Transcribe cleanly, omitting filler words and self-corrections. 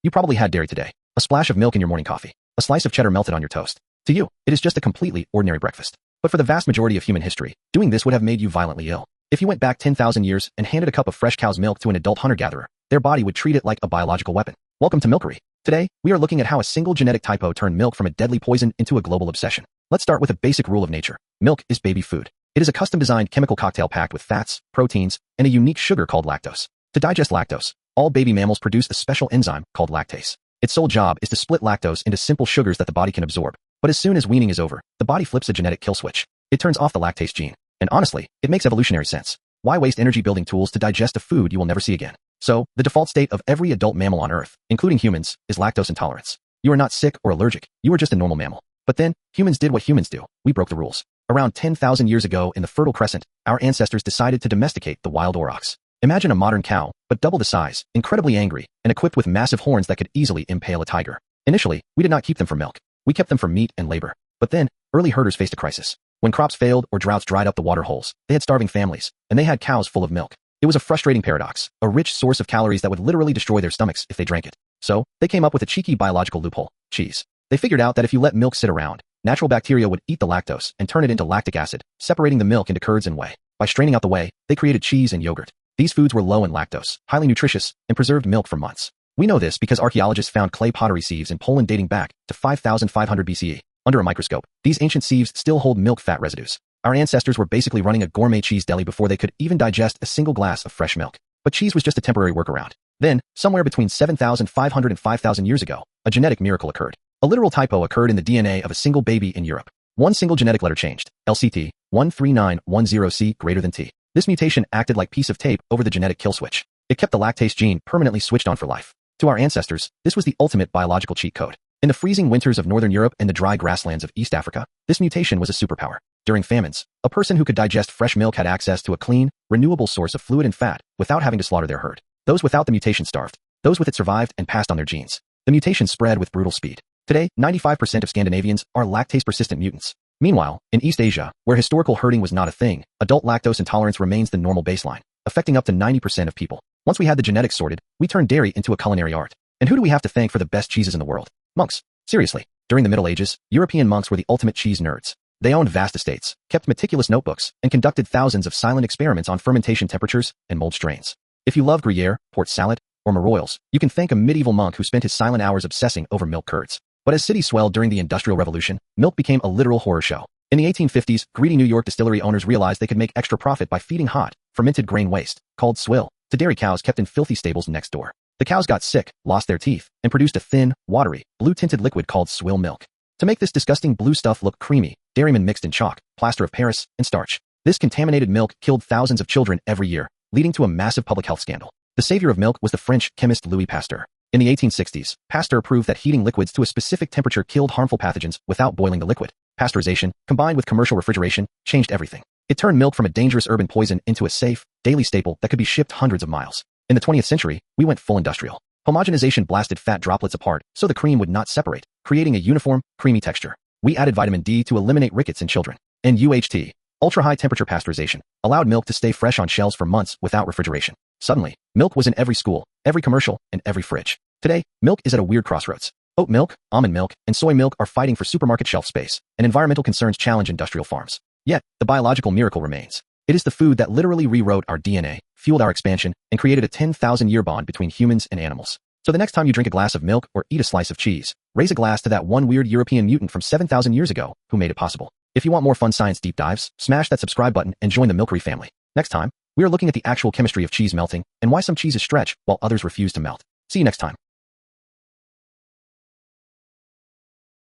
You probably had dairy today. A splash of milk in your morning coffee. A slice of cheddar melted on your toast. To you, it is just a completely ordinary breakfast. But for the vast majority of human history, doing this would have made you violently ill. If you went back 10,000 years and handed a cup of fresh cow's milk to an adult hunter-gatherer, their body would treat it like a biological weapon. Welcome to Milkiry. Today, we are looking at how a single genetic typo turned milk from a deadly poison into a global obsession. Let's start with a basic rule of nature. Milk is baby food. It is a custom-designed chemical cocktail packed with fats, proteins, and a unique sugar called lactose. To digest lactose, all baby mammals produce a special enzyme called lactase. Its sole job is to split lactose into simple sugars that the body can absorb. But as soon as weaning is over, the body flips a genetic kill switch. It turns off the lactase gene. And honestly, it makes evolutionary sense. Why waste energy-building tools to digest a food you will never see again? So, the default state of every adult mammal on Earth, including humans, is lactose intolerance. You are not sick or allergic. You are just a normal mammal. But then, humans did what humans do. We broke the rules. Around 10,000 years ago in the Fertile Crescent, our ancestors decided to domesticate the wild aurochs. Imagine a modern cow, but double the size, incredibly angry, and equipped with massive horns that could easily impale a tiger. Initially, we did not keep them for milk. We kept them for meat and labor. But then, early herders faced a crisis. When crops failed or droughts dried up the water holes, they had starving families, and they had cows full of milk. It was a frustrating paradox, a rich source of calories that would literally destroy their stomachs if they drank it. So, they came up with a cheeky biological loophole: cheese. They figured out that if you let milk sit around, natural bacteria would eat the lactose and turn it into lactic acid, separating the milk into curds and whey. By straining out the whey, they created cheese and yogurt. These foods were low in lactose, highly nutritious, and preserved milk for months. We know this because archaeologists found clay pottery sieves in Poland dating back to 5,500 BCE. Under a microscope, these ancient sieves still hold milk fat residues. Our ancestors were basically running a gourmet cheese deli before they could even digest a single glass of fresh milk. But cheese was just a temporary workaround. Then, somewhere between 7,500 and 5,000 years ago, a genetic miracle occurred. A literal typo occurred in the DNA of a single baby in Europe. One single genetic letter changed, LCT-13910 C-to-T. This mutation acted like piece of tape over the genetic kill switch. It kept the lactase gene permanently switched on for life. To our ancestors, this was the ultimate biological cheat code. In the freezing winters of northern Europe and the dry grasslands of East Africa, this mutation was a superpower. During famines, a person who could digest fresh milk had access to a clean, renewable source of fluid and fat without having to slaughter their herd. Those without the mutation starved. Those with it survived and passed on their genes. The mutation spread with brutal speed. Today, 95% of Scandinavians are lactase-persistent mutants. Meanwhile, in East Asia, where historical herding was not a thing, adult lactose intolerance remains the normal baseline, affecting up to 90% of people. Once we had the genetics sorted, we turned dairy into a culinary art. And who do we have to thank for the best cheeses in the world? Monks. Seriously. During the Middle Ages, European monks were the ultimate cheese nerds. They owned vast estates, kept meticulous notebooks, and conducted thousands of silent experiments on fermentation temperatures and mold strains. If you love Gruyere, port salad, or Maroilles, you can thank a medieval monk who spent his silent hours obsessing over milk curds. But as cities swelled during the Industrial Revolution, milk became a literal horror show. In the 1850s, greedy New York distillery owners realized they could make extra profit by feeding hot, fermented grain waste, called swill, to dairy cows kept in filthy stables next door. The cows got sick, lost their teeth, and produced a thin, watery, blue-tinted liquid called swill milk. To make this disgusting blue stuff look creamy, dairymen mixed in chalk, plaster of Paris, and starch. This contaminated milk killed thousands of children every year, leading to a massive public health scandal. The savior of milk was the French chemist Louis Pasteur. In the 1860s, Pasteur proved that heating liquids to a specific temperature killed harmful pathogens without boiling the liquid. Pasteurization, combined with commercial refrigeration, changed everything. It turned milk from a dangerous urban poison into a safe, daily staple that could be shipped hundreds of miles. In the 20th century, we went full industrial. Homogenization blasted fat droplets apart so the cream would not separate, creating a uniform, creamy texture. We added vitamin D to eliminate rickets in children. And UHT, ultra-high temperature pasteurization, allowed milk to stay fresh on shelves for months without refrigeration. Suddenly, milk was in every school, every commercial, and every fridge. Today, milk is at a weird crossroads. Oat milk, almond milk, and soy milk are fighting for supermarket shelf space, and environmental concerns challenge industrial farms. Yet, the biological miracle remains. It is the food that literally rewrote our DNA, fueled our expansion, and created a 10,000-year bond between humans and animals. So the next time you drink a glass of milk or eat a slice of cheese, raise a glass to that one weird European mutant from 7,000 years ago who made it possible. If you want more fun science deep dives, smash that subscribe button and join the Milkiry family. Next time, we are looking at the actual chemistry of cheese melting and why some cheeses stretch while others refuse to melt. See you next time.